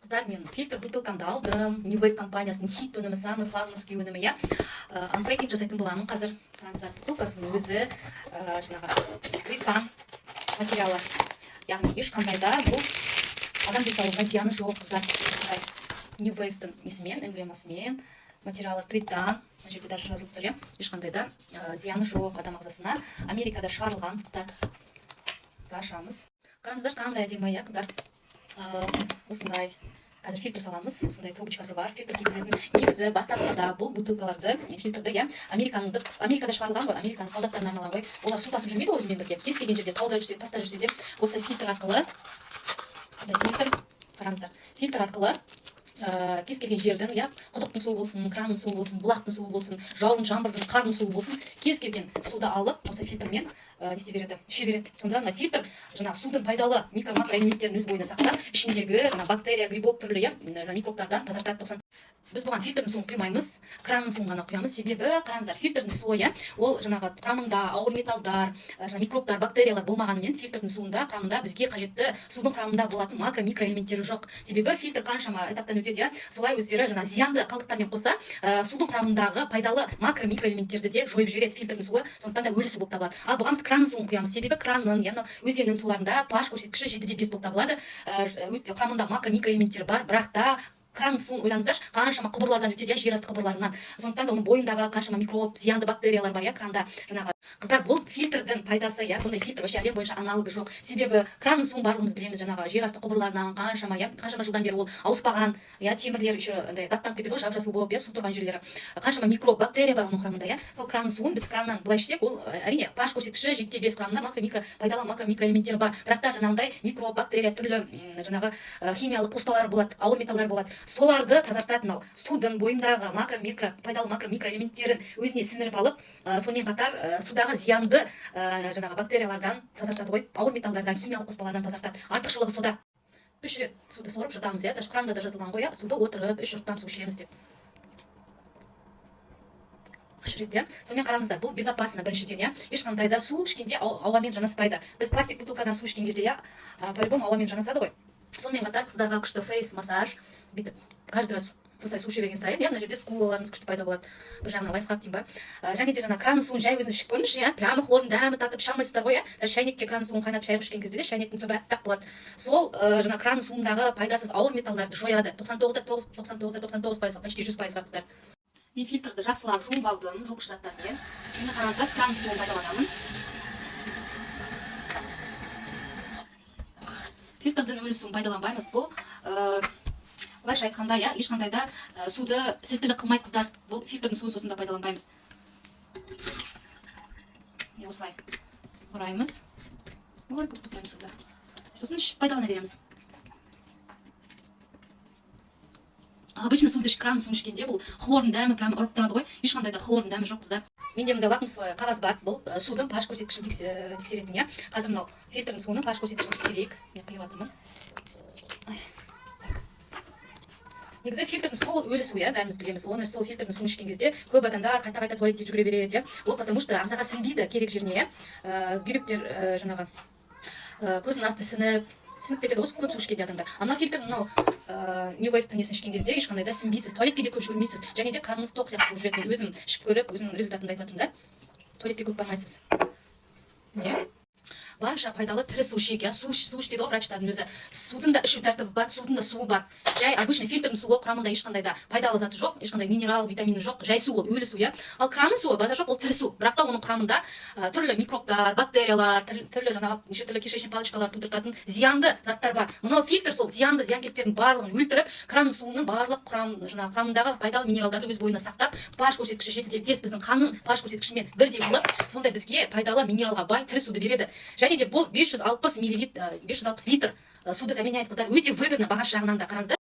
Қыздар, мен фильтр бутылкамды алдым. New Wave компаниясының хит өнімі, самый флагманский өнімі, иә. Анпекинг жасайтын боламын қазір. Қараңыздар, бутылкасының өзі жаңағы критан материалы. Яғни ешқандай да бұл адам денсаулығына зияны жоқ, қыздар. New Wave'тың несімен, эмблемасымен, материалы критан. Мына жерде даже жазылып тұр, иә. Ешқандай да зияны жоқ адам ағзасына. Америкада шығарылған, қыздар. Ашамыз. Қараңыздар, қандай әдемі, иә, қыздар. Осындай қазір фильтр саламыз. Осындай трубочкасы бар. Фильтр кигізетін. Негізі бастапқыда бұл бутылкаларды, фильтрді, иә, Америкада шығарылған ғой, Американың солдаттарына арналған ғой. Олар су тасып жүрмейді өзімен бірге. Кез келген жерде, тауда жүрсе, таста жүрсе де, осы фильтр арқылы, қараңыздар, фильтр арқылы кез келген жердің, иә, құдықтың суы болсын, кранның суы болсын, бұлақтың суы болсын, жауын, жаңбырдың, қардың суы болсын, кез келген суды алып, осы фильтрмен іше береді. Сонда мына фильтр жаңағы судың пайдалы микро-макроэлементтерін өз бойына сақтап, ішіндегі бактерия, грибок түрлі, иә, микробтардан тазартады. Біз бұған фильтрдің суын құймаймыз, кранның суын ғана құямыз. Себебі, қараңыздар, фильтрдің суы, иә, ол жаңағы құрамында ауыр металдар, микробтар, бактериялар болмағанымен, фильтрдің суында құрамында бізге қажетті судың құрамында болатын макро-микроэлементтері жоқ. Себебі фильтр қаншама этаптан өтеді, солай өздері жаңа зиянды қалдықтармен қоса судың құрамындағы пайдалы макро-микроэлементтерді де жойып жібереді фильтрдің суы, сондықтан да өлі су болып табылады. Ал бұған біз кранның суын құямыз. Себебі кранның, яғни өзеннің суларында pH көрсеткіші 7,5 болып табылады. Құрамында макро-микроэлементтері бар, бірақ та кранның суын ойлаңыздаршы, қаншама құбырлардан өтеді, жер асты құбырларынан. Сондықтан да оның бойындағы қаншама микроб, зиянды бактериялар бар, иә, кранда. Жаңағы қыздар, бұл фильтрдің пайдасы, иә, бұндай фильтр вообще әлем бойынша аналогы жоқ. Себебі кранның суын барлығымыз білеміз, жаңағы жер асты құбырларынан қаншама жылдан бері ол ауыспаған, иә, темірлер еще даттанып кетеді ғой, жап-жасыл болып, иә, су тұрған жерлері. Қаншама микроб, бактерия бар оның құрамында, иә. Сол кранның суын біз краннан былай ішсек, ол әрине pH көрсеткіші 7,5 құрамында пайдалы макро-микроэлементтер бар. Бірақ та жаңағындай микроб, бактерия, түрлі жаңағы химиялық қоспалар болады, ауыр металдар болады. Соларды тазартатын ал судың бойындағы пайдалы макро-микроэлементтерін өзіне сіңіріп алып, сонымен қатар судағы зиянды жаңағы бактериялардан тазартады ғой, ауыр металдардан, химиялық қоспалардан тазартады. Артықшылығы сода. 3 рет суды сорып жұтамыз, иә, даже құранда да жазылған ғой, суды отырып 3 жұттам су ішеміз деп. 3 рет, иә. Сонымен қараңыздар, бұл безопасно біріншіден, иә. Ешқандай да су ішкенде ауамен жанаспайды. Біз пластик бутылкадан су ішкен кезде, иә, по-любому ауамен жанасады ғой. Сонымен қатар қыздарға күшті фейс массаж, бүйтіп каждый раз осылай су іше берген сайын, иә, мына жерде скулаларыңыз күшті пайда болады. Бір жағынан лайфхак деймін ба. Және де жаңа кранның суын жай өзіңіз ішіп көріңізші, иә, прямо хлордың дәмі татып іше алмайсыздар ғой, иә. Даже шайнекке кранның суын қайнап шай ішкен кезде де шайнектің түбі аппақ болады. Сол жаңа кранның суындағы пайдасыз ауыр металдарды жояды. 99,99%, почти 100% қыздар. Мен фильтрді жақсылап жуып алдым, жуғыш заттармен. Енді қараңыздар, кранның суын пайдаланамын. Фильтрдің өлі суын пайдаланбаймыз. Бұл былайша айтқанда, иә, ешқандай да суды сілтілік қылмайды, қыздар. Бұл фильтрдің суын сосын да пайдаланбаймыз. Осылай ұраймыз. Ой, көп бұтаймыз суды. Сосын пайдалана береміз. Обычно суды кранның суын ішкенде бұл хлордың дәмі прям ұрып тұрады ғой. Ешқандай да хлордың дәмі жоқ, қыздар. Менде мындай лакмусовый қағаз бар. Бұл судың pH көрсеткішін тексеретін, иә. Қазір мынау фильтрдің суының pH көрсеткішін тексерейік. Мен құйып жатырмын. Негізі фильтрдің суы ол өлі су, иә, бәріміз білеміз. Оны сол фильтрдің суын ішкен кезде көп адамдар қайта-қайта туалетке жүгіре береді, иә. Ол потому что ағзаға сіңбейді керек жеріне, иә. Бүйректер жаңағы көздің асты сініп кетеді ғой, көп су ішкенде адамдар. Ана фильтрдің мынау New Wave'тың несін ішкен кезде ешқандай да сінбейсіз, туалетке де көп жүгірмейсіз. Және де қарныңыз тоқ сияқты болып жүреді. Мен өзім ішіп көріп, өзімнің результатымды айтып жатырмын да. Туалетке көп бармайсыз. Міне. Барынша пайдалы тірі су ішейік, иә. Су ішеді ғой врачтардың өзі. Судың да ішу тәртібі бар, судың да суы бар. Жай обычный фильтрдің суы құрамында ешқандай да пайдалы заты жоқ, ешқандай минерал, витамины жоқ. Жай су ол өлі су, иә. Ал кранның суы базар жоқ, ол тірі су. Бірақ та оның құрамында түрлі микробтар, бактериялар, түрлі жаңағы неше түрлі кишечник палочкалар тудыртатын зиянды заттар бар. Мынау фильтр сол зиянды зиянкестердің барлығын өлтіріп, кранның суының барлық құрамындағы пайдалы минералдарды өз бойына сақтап, pH көрсеткіші 7,5 біздің қанның pH көрсеткішімен бірдей болып, сондай бізге пайдалы минералға бай тірі суды береді. Және де бұл 560 литр суды заменяет, қыздар. Өте выгодно бағасы жағынан да, қараңыздар.